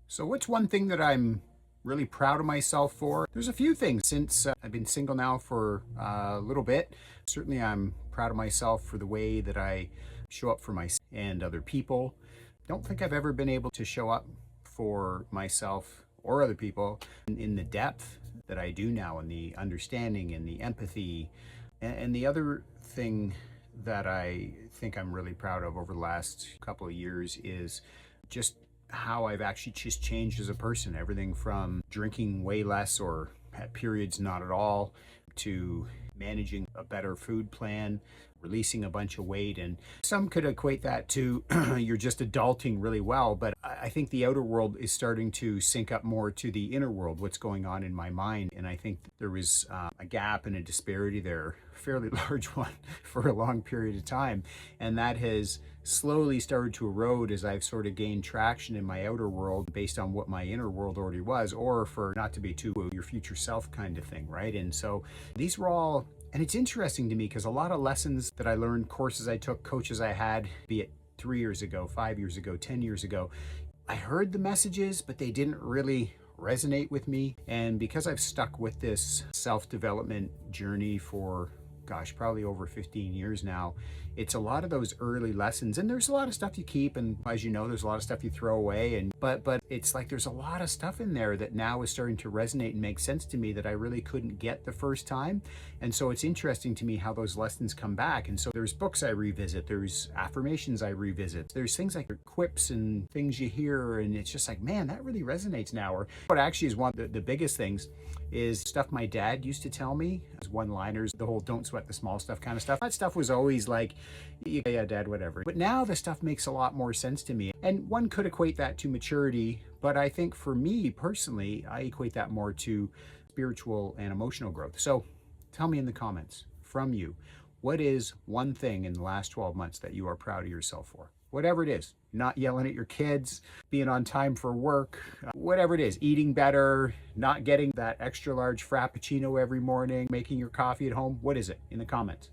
So what's one thing that I'm really proud of myself for? There's a few things since I've been single now for a little bit. Certainly I'm proud of myself for the way that I show up for myself and other people. Don't think I've ever been able to show up for myself or other people in the depth that I do now, and the understanding and the empathy. And the other thing that I think I'm really proud of over the last couple of years is just how I've actually just changed as a person. Everything from drinking way less or at periods not at all, to managing a better food plan, releasing a bunch of weight. And some could equate that to you're just adulting really well. But I think the outer world is starting to sync up more to the inner world, what's going on in my mind. And I think there was a gap and a disparity there, a fairly large one, for a long period of time. And that has slowly started to erode as I've sort of gained traction in my outer world based on what my inner world already was, or for not to be too your future self kind of thing, right? And so these were all, and it's interesting to me because a lot of lessons that I learned, courses I took, coaches I had, be it 3 years ago, 5 years ago, 10 years ago, I heard the messages, but they didn't really resonate with me. And because I've stuck with this self-development journey for probably over 15 years now, it's a lot of those early lessons, and there's a lot of stuff you keep, and as you know, there's a lot of stuff you throw away, and but it's like there's a lot of stuff in there that now is starting to resonate and make sense to me that I really couldn't get the first time. And so it's interesting to me how those lessons come back. And so there's books I revisit, there's affirmations I revisit, there's things like quips and things you hear, and it's just like, man, that really resonates now. Or what actually is one of the biggest things is stuff my dad used to tell me as one-liners, the whole don't sweat the small stuff kind of stuff. That stuff was always like, yeah, dad, whatever. But now the stuff makes a lot more sense to me. And one could equate that to maturity, but I think for me personally, I equate that more to spiritual and emotional growth. So tell me in the comments from you, what is one thing in the last 12 months that you are proud of yourself for? Whatever it is, not yelling at your kids, being on time for work, whatever it is, eating better, not getting that extra large frappuccino every morning, making your coffee at home. What is it in the comments?